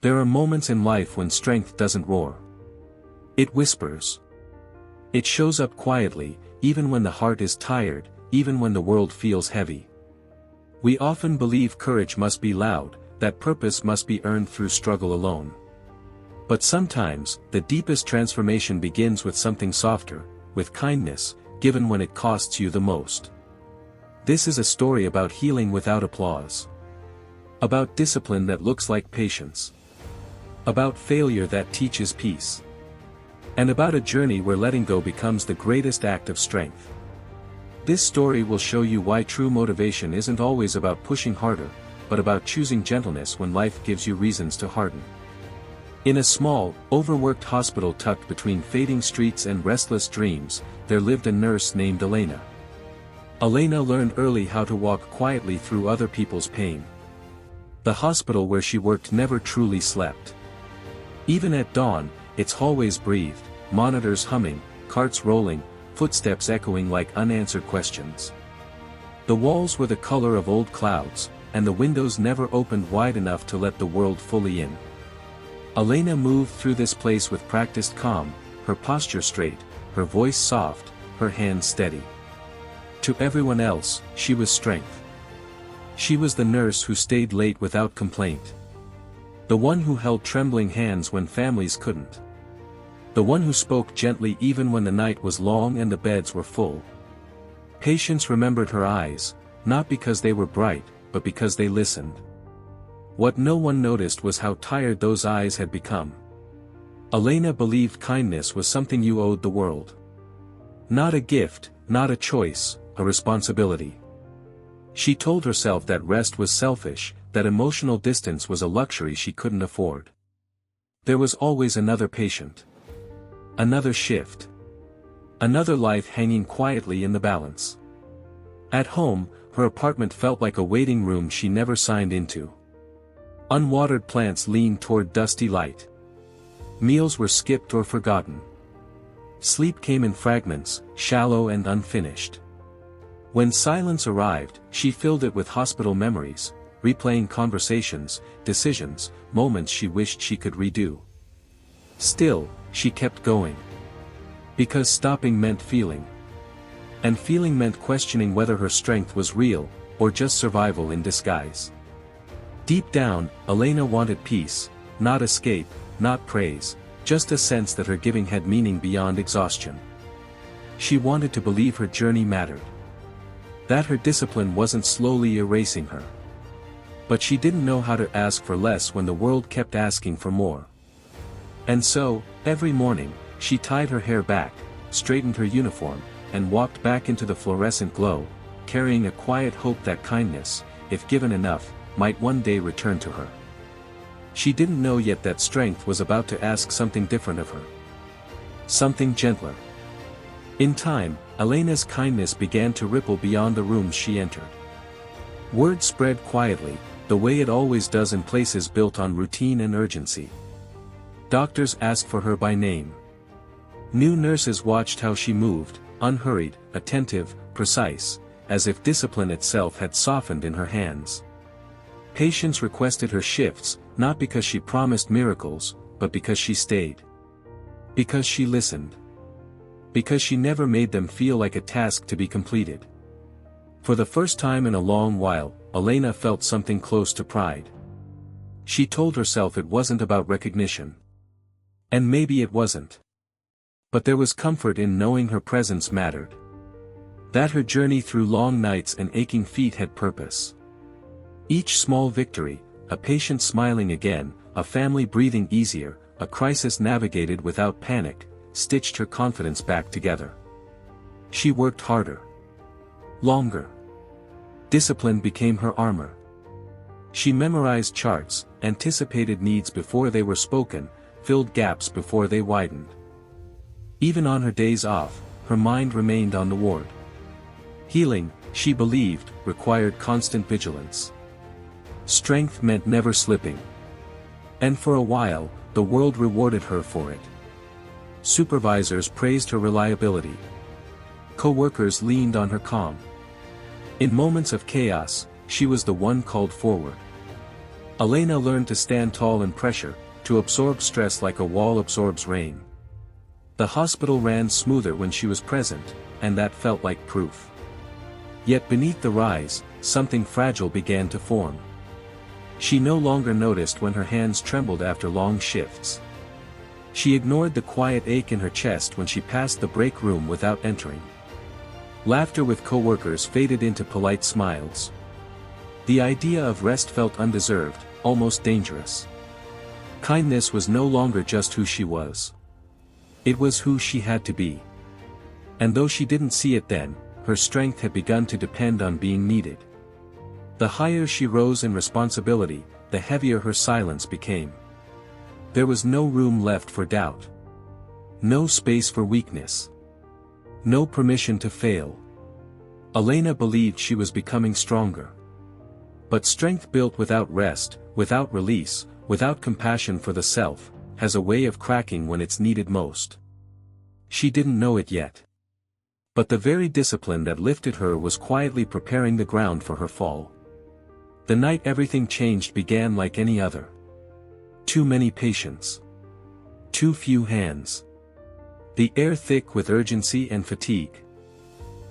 There are moments in life when strength doesn't roar. It whispers. It shows up quietly, even when the heart is tired, even when the world feels heavy. We often believe courage must be loud, that purpose must be earned through struggle alone. But sometimes, the deepest transformation begins with something softer, with kindness, given when it costs you the most. This is a story about healing without applause. About discipline that looks like patience. About failure that teaches peace. And about a journey where letting go becomes the greatest act of strength. This story will show you why true motivation isn't always about pushing harder, but about choosing gentleness when life gives you reasons to harden. In a small, overworked hospital tucked between fading streets and restless dreams, there lived a nurse named Elena. Elena learned early how to walk quietly through other people's pain. The hospital where she worked never truly slept. Even at dawn, its hallways breathed, monitors humming, carts rolling, footsteps echoing like unanswered questions. The walls were the color of old clouds, and the windows never opened wide enough to let the world fully in. Elena moved through this place with practiced calm, her posture straight, her voice soft, her hands steady. To everyone else, she was strength. She was the nurse who stayed late without complaint. The one who held trembling hands when families couldn't. The one who spoke gently even when the night was long and the beds were full. Patients remembered her eyes, not because they were bright, but because they listened. What no one noticed was how tired those eyes had become. Elena believed kindness was something you owed the world. Not a gift, not a choice, a responsibility. She told herself that rest was selfish, that emotional distance was a luxury she couldn't afford. There was always another patient. Another shift. Another life hanging quietly in the balance. At home, her apartment felt like a waiting room she never signed into. Unwatered plants leaned toward dusty light. Meals were skipped or forgotten. Sleep came in fragments, shallow and unfinished. When silence arrived, she filled it with hospital memories, replaying conversations, decisions, moments she wished she could redo. Still, she kept going. Because stopping meant feeling. And feeling meant questioning whether her strength was real, or just survival in disguise. Deep down, Elena wanted peace, not escape, not praise, just a sense that her giving had meaning beyond exhaustion. She wanted to believe her journey mattered. That her discipline wasn't slowly erasing her. But she didn't know how to ask for less when the world kept asking for more. And so, every morning, she tied her hair back, straightened her uniform, and walked back into the fluorescent glow, carrying a quiet hope that kindness, if given enough, might one day return to her. She didn't know yet that strength was about to ask something different of her. Something gentler. In time, Elena's kindness began to ripple beyond the rooms she entered. Word spread quietly, the way it always does in places built on routine and urgency. Doctors asked for her by name. New nurses watched how she moved, unhurried, attentive, precise, as if discipline itself had softened in her hands. Patients requested her shifts, not because she promised miracles, but because she stayed. Because she listened. Because she never made them feel like a task to be completed. For the first time in a long while, Elena felt something close to pride. She told herself it wasn't about recognition. And maybe it wasn't. But there was comfort in knowing her presence mattered. That her journey through long nights and aching feet had purpose. Each small victory, a patient smiling again, a family breathing easier, a crisis navigated without panic, stitched her confidence back together. She worked harder. Longer. Discipline became her armor. She memorized charts, anticipated needs before they were spoken, filled gaps before they widened. Even on her days off, her mind remained on the ward. Healing, she believed, required constant vigilance. Strength meant never slipping. And for a while, the world rewarded her for it. Supervisors praised her reliability. Co-workers leaned on her calm. In moments of chaos, she was the one called forward. Elena learned to stand tall in pressure, to absorb stress like a wall absorbs rain. The hospital ran smoother when she was present, and that felt like proof. Yet beneath the rise, something fragile began to form. She no longer noticed when her hands trembled after long shifts. She ignored the quiet ache in her chest when she passed the break room without entering. Laughter with coworkers faded into polite smiles. The idea of rest felt undeserved, almost dangerous. Kindness was no longer just who she was. It was who she had to be. And though she didn't see it then, her strength had begun to depend on being needed. The higher she rose in responsibility, the heavier her silence became. There was no room left for doubt. No space for weakness. No permission to fail. Elena believed she was becoming stronger. But strength built without rest, without release, without compassion for the self, has a way of cracking when it's needed most. She didn't know it yet. But the very discipline that lifted her was quietly preparing the ground for her fall. The night everything changed began like any other. Too many patients. Too few hands. The air thick with urgency and fatigue.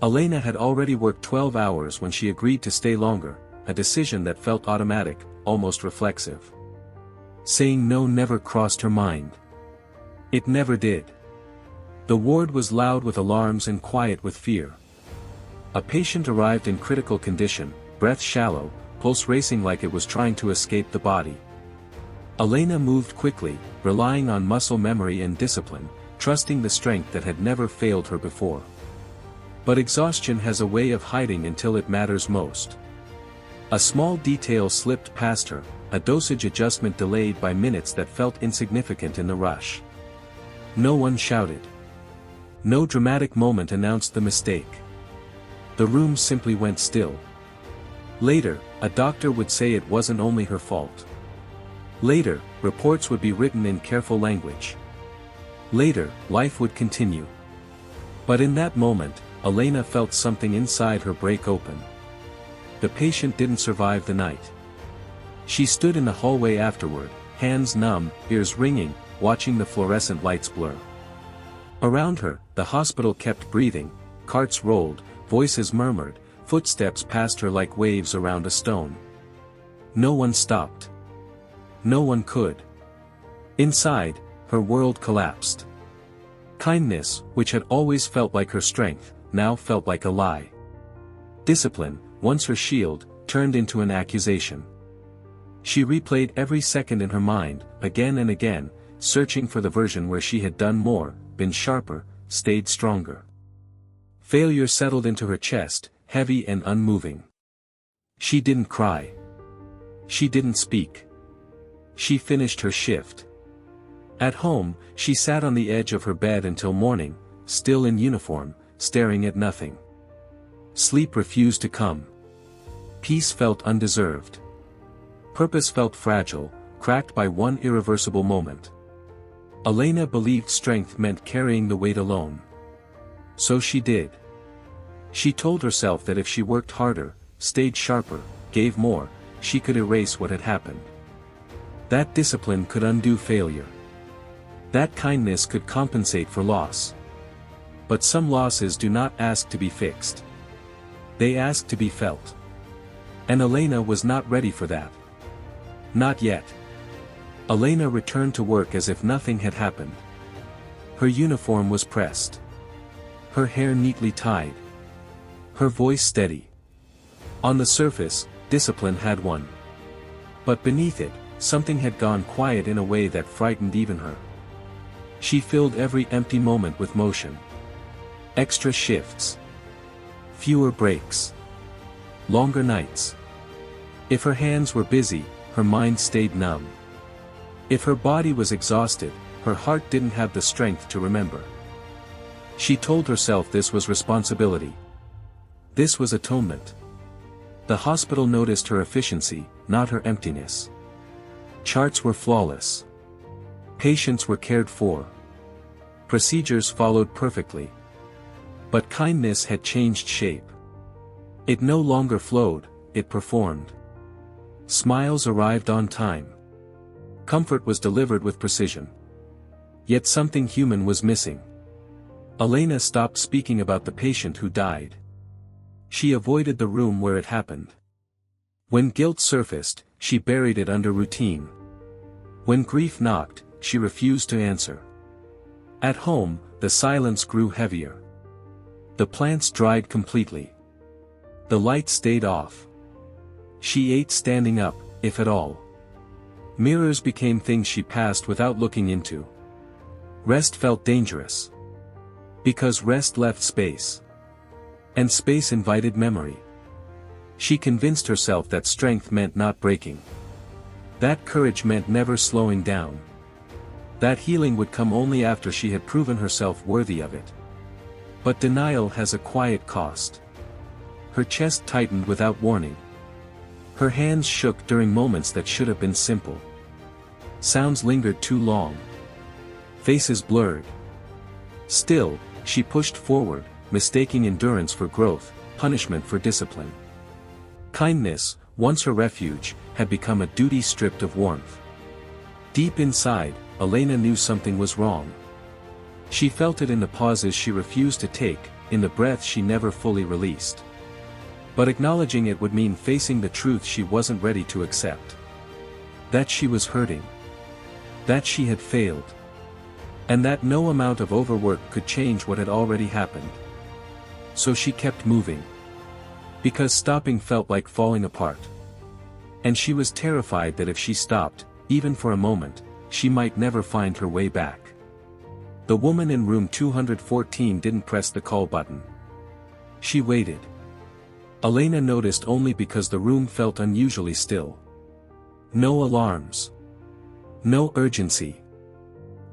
Elena had already worked 12 hours when she agreed to stay longer, a decision that felt automatic, almost reflexive. Saying no never crossed her mind. It never did. The ward was loud with alarms and quiet with fear. A patient arrived in critical condition, breath shallow, pulse racing like it was trying to escape the body. Elena moved quickly, relying on muscle memory and discipline, trusting the strength that had never failed her before. But exhaustion has a way of hiding until it matters most. A small detail slipped past her, a dosage adjustment delayed by minutes that felt insignificant in the rush. No one shouted. No dramatic moment announced the mistake. The room simply went still. Later, a doctor would say it wasn't only her fault. Later, reports would be written in careful language. Later, life would continue. But in that moment, Elena felt something inside her break open. The patient didn't survive the night. She stood in the hallway afterward, hands numb, ears ringing, watching the fluorescent lights blur. Around her, the hospital kept breathing, carts rolled, voices murmured, footsteps passed her like waves around a stone. No one stopped. No one could. Inside, her world collapsed. Kindness, which had always felt like her strength, now felt like a lie. Discipline, once her shield, turned into an accusation. She replayed every second in her mind, again and again, searching for the version where she had done more, been sharper, stayed stronger. Failure settled into her chest, heavy and unmoving. She didn't cry. She didn't speak. She finished her shift. At home, she sat on the edge of her bed until morning, still in uniform, staring at nothing. Sleep refused to come. Peace felt undeserved. Purpose felt fragile, cracked by one irreversible moment. Elena believed strength meant carrying the weight alone. So she did. She told herself that if she worked harder, stayed sharper, gave more, she could erase what had happened. That discipline could undo failure. That kindness could compensate for loss. But some losses do not ask to be fixed. They ask to be felt. And Elena was not ready for that. Not yet. Elena returned to work as if nothing had happened. Her uniform was pressed. Her hair neatly tied. Her voice steady. On the surface, discipline had won. But beneath it, something had gone quiet in a way that frightened even her. She filled every empty moment with motion. Extra shifts. Fewer breaks. Longer nights. If her hands were busy, her mind stayed numb. If her body was exhausted, her heart didn't have the strength to remember. She told herself this was responsibility. This was atonement. The hospital noticed her efficiency, not her emptiness. Charts were flawless. Patients were cared for. Procedures followed perfectly. But kindness had changed shape. It no longer flowed, it performed. Smiles arrived on time. Comfort was delivered with precision. Yet something human was missing. Elena stopped speaking about the patient who died. She avoided the room where it happened. When guilt surfaced, she buried it under routine. When grief knocked, she refused to answer. At home, the silence grew heavier. The plants dried completely. The light stayed off. She ate standing up, if at all. Mirrors became things she passed without looking into. Rest felt dangerous. Because rest left space. And space invited memory. She convinced herself that strength meant not breaking. That courage meant never slowing down. That healing would come only after she had proven herself worthy of it. But denial has a quiet cost. Her chest tightened without warning. Her hands shook during moments that should have been simple. Sounds lingered too long. Faces blurred. Still, she pushed forward, mistaking endurance for growth, punishment for discipline. Kindness, once her refuge, had become a duty stripped of warmth. Deep inside, Elena knew something was wrong. She felt it in the pauses she refused to take, in the breath she never fully released. But acknowledging it would mean facing the truth she wasn't ready to accept. That she was hurting. That she had failed. And that no amount of overwork could change what had already happened. So she kept moving. Because stopping felt like falling apart. And she was terrified that if she stopped, even for a moment, she might never find her way back. The woman in room 214 didn't press the call button. She waited. Elena noticed only because the room felt unusually still. No alarms. No urgency.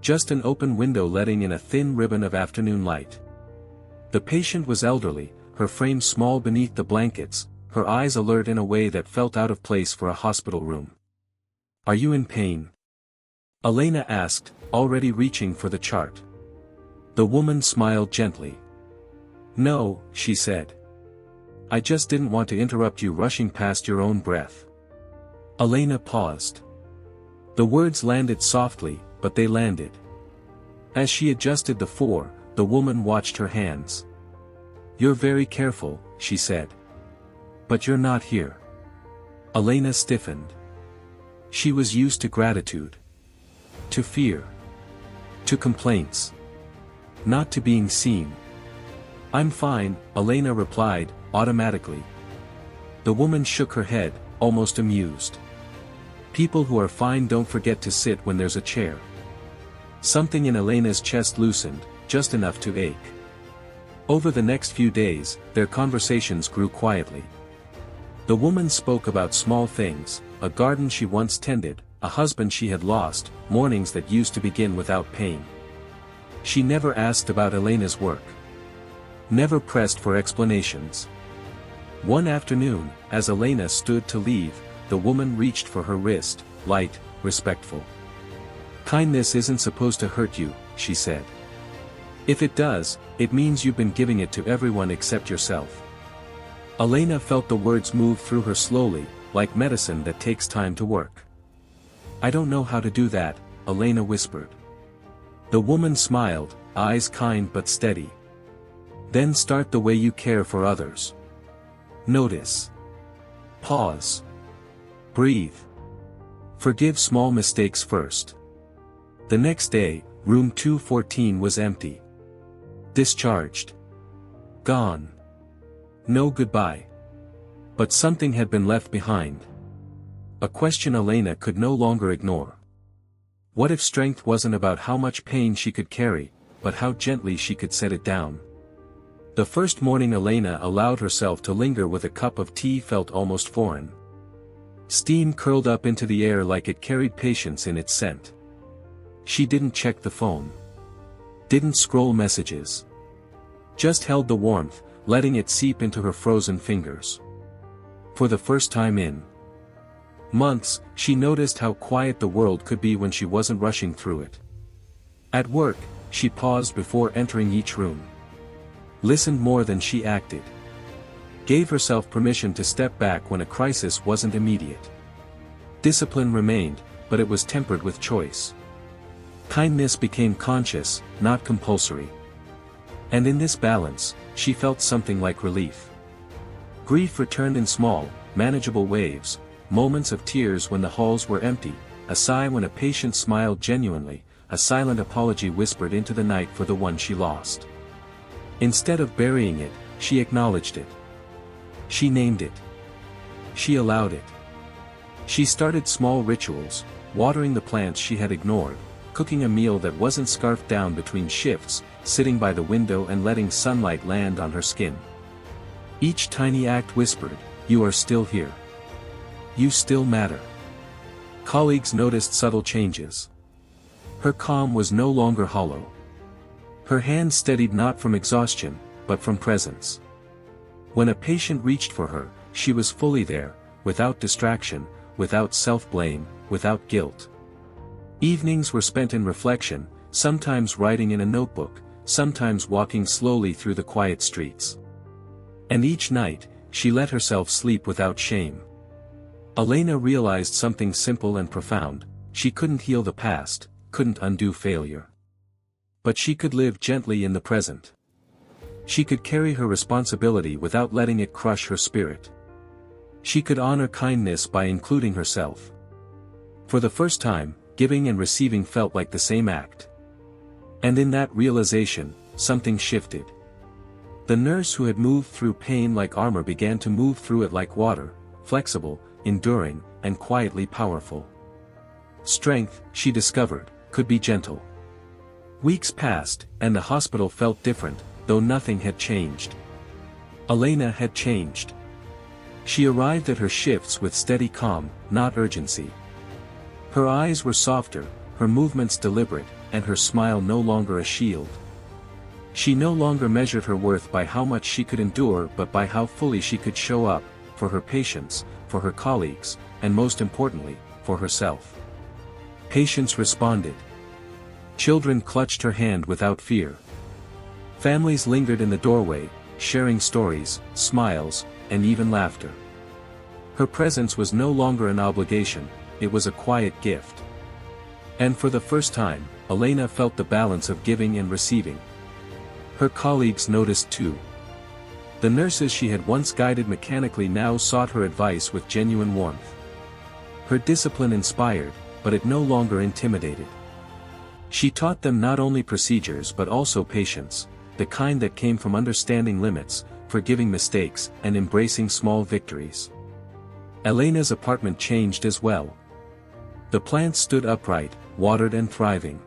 Just an open window letting in a thin ribbon of afternoon light. The patient was elderly, her frame small beneath the blankets, her eyes alert in a way that felt out of place for a hospital room. "Are you in pain?" Elena asked, already reaching for the chart. The woman smiled gently. "No," she said. "I just didn't want to interrupt you rushing past your own breath." Elena paused. The words landed softly, but they landed. As she adjusted the four, the woman watched her hands. "You're very careful," she said. "But you're not here." Elena stiffened. She was used to gratitude. To fear. To complaints. Not to being seen. "I'm fine," Elena replied, automatically. The woman shook her head, almost amused. People who are fine don't forget to sit when there's a chair. Something in Elena's chest loosened, just enough to ache. Over the next few days, their conversations grew quietly. The woman spoke about small things, a garden she once tended, a husband she had lost, mornings that used to begin without pain. She never asked about Elena's work. Never pressed for explanations. One afternoon, as Elena stood to leave, the woman reached for her wrist, light, respectful. "Kindness isn't supposed to hurt you," she said. "If it does, it means you've been giving it to everyone except yourself." Elena felt the words move through her slowly, like medicine that takes time to work. "I don't know how to do that," Elena whispered. The woman smiled, eyes kind but steady. "Then start the way you care for others. Notice. Pause. Breathe. Forgive small mistakes first." The next day, room 214 was empty. Discharged. Gone. No goodbye. But something had been left behind. A question Elena could no longer ignore. What if strength wasn't about how much pain she could carry, but how gently she could set it down? The first morning Elena allowed herself to linger with a cup of tea felt almost foreign. Steam curled up into the air like it carried patience in its scent. She didn't check the phone. Didn't scroll messages. Just held the warmth, letting it seep into her frozen fingers. For the first time in months, she noticed how quiet the world could be when she wasn't rushing through it. At work, she paused before entering each room. Listened more than she acted. Gave herself permission to step back when a crisis wasn't immediate. Discipline remained, but it was tempered with choice. Kindness became conscious, not compulsory. And in this balance, she felt something like relief. Grief returned in small, manageable waves, moments of tears when the halls were empty, a sigh when a patient smiled genuinely, a silent apology whispered into the night for the one she lost. Instead of burying it, she acknowledged it. She named it. She allowed it. She started small rituals, watering the plants she had ignored, cooking a meal that wasn't scarfed down between shifts, sitting by the window and letting sunlight land on her skin. Each tiny act whispered, "You are still here. You still matter." Colleagues noticed subtle changes. Her calm was no longer hollow. Her hand steadied not from exhaustion, but from presence. When a patient reached for her, she was fully there, without distraction, without self-blame, without guilt. Evenings were spent in reflection, sometimes writing in a notebook, sometimes walking slowly through the quiet streets. And each night, she let herself sleep without shame. Elena realized something simple and profound: she couldn't heal the past, couldn't undo failure. But she could live gently in the present. She could carry her responsibility without letting it crush her spirit. She could honor kindness by including herself. For the first time, giving and receiving felt like the same act. And in that realization, something shifted. The nurse who had moved through pain like armor began to move through it like water, flexible, enduring, and quietly powerful. Strength, she discovered, could be gentle. Weeks passed, and the hospital felt different, though nothing had changed. Elena had changed. She arrived at her shifts with steady calm, not urgency. Her eyes were softer, her movements deliberate, and her smile no longer a shield. She no longer measured her worth by how much she could endure but by how fully she could show up, for her patients, for her colleagues, and most importantly, for herself. Patients responded. Children clutched her hand without fear. Families lingered in the doorway, sharing stories, smiles, and even laughter. Her presence was no longer an obligation, it was a quiet gift. And for the first time, Elena felt the balance of giving and receiving. Her colleagues noticed too. The nurses she had once guided mechanically now sought her advice with genuine warmth. Her discipline inspired, but it no longer intimidated. She taught them not only procedures but also patience, the kind that came from understanding limits, forgiving mistakes, and embracing small victories. Elena's apartment changed as well. The plants stood upright, watered and thriving.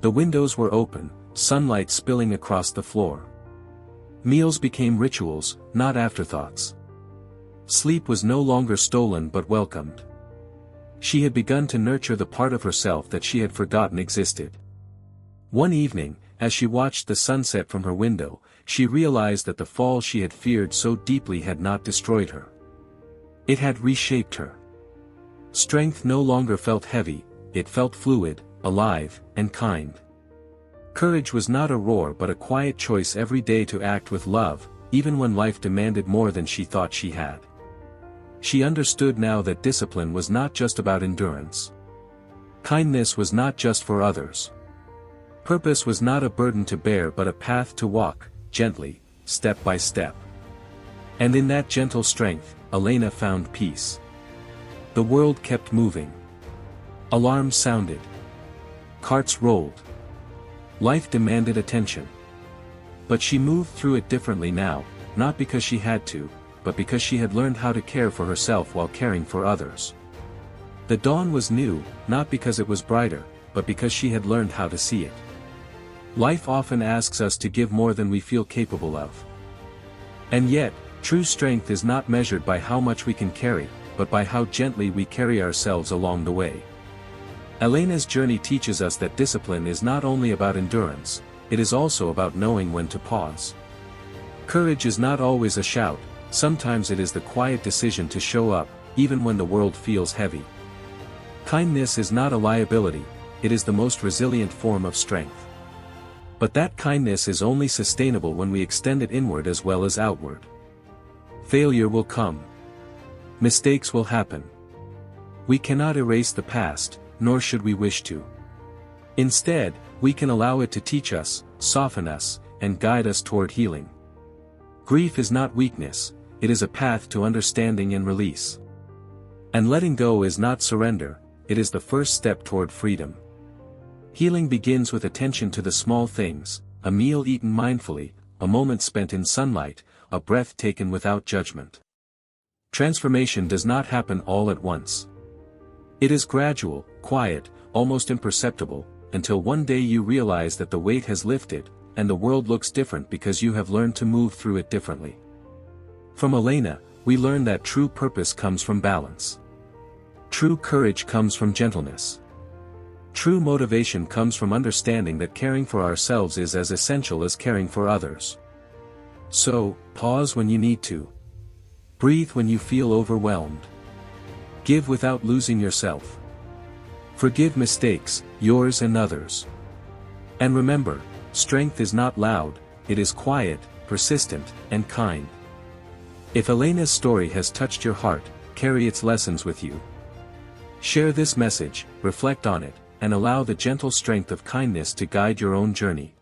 The windows were open, sunlight spilling across the floor. Meals became rituals, not afterthoughts. Sleep was no longer stolen but welcomed. She had begun to nurture the part of herself that she had forgotten existed. One evening, as she watched the sunset from her window, she realized that the fall she had feared so deeply had not destroyed her. It had reshaped her. Strength no longer felt heavy, it felt fluid, alive, and kind. Courage was not a roar but a quiet choice every day to act with love, even when life demanded more than she thought she had. She understood now that discipline was not just about endurance. Kindness was not just for others. Purpose was not a burden to bear but a path to walk, gently, step by step. And in that gentle strength, Elena found peace. The world kept moving. Alarms sounded. Carts rolled. Life demanded attention. But she moved through it differently now, not because she had to, but because she had learned how to care for herself while caring for others. The dawn was new, not because it was brighter, but because she had learned how to see it. Life often asks us to give more than we feel capable of. And yet, true strength is not measured by how much we can carry, but by how gently we carry ourselves along the way. Elena's journey teaches us that discipline is not only about endurance, it is also about knowing when to pause. Courage is not always a shout, sometimes it is the quiet decision to show up, even when the world feels heavy. Kindness is not a liability, it is the most resilient form of strength. But that kindness is only sustainable when we extend it inward as well as outward. Failure will come. Mistakes will happen. We cannot erase the past, nor should we wish to. Instead, we can allow it to teach us, soften us, and guide us toward healing. Grief is not weakness, it is a path to understanding and release. And letting go is not surrender, it is the first step toward freedom. Healing begins with attention to the small things, a meal eaten mindfully, a moment spent in sunlight, a breath taken without judgment. Transformation does not happen all at once. It is gradual, quiet, almost imperceptible, until one day you realize that the weight has lifted, and the world looks different because you have learned to move through it differently. From Elena, we learn that true purpose comes from balance. True courage comes from gentleness. True motivation comes from understanding that caring for ourselves is as essential as caring for others. So, pause when you need to. Breathe when you feel overwhelmed. Give without losing yourself. Forgive mistakes, yours and others. And remember, strength is not loud, it is quiet, persistent, and kind. If Elena's story has touched your heart, carry its lessons with you. Share this message, reflect on it, and allow the gentle strength of kindness to guide your own journey.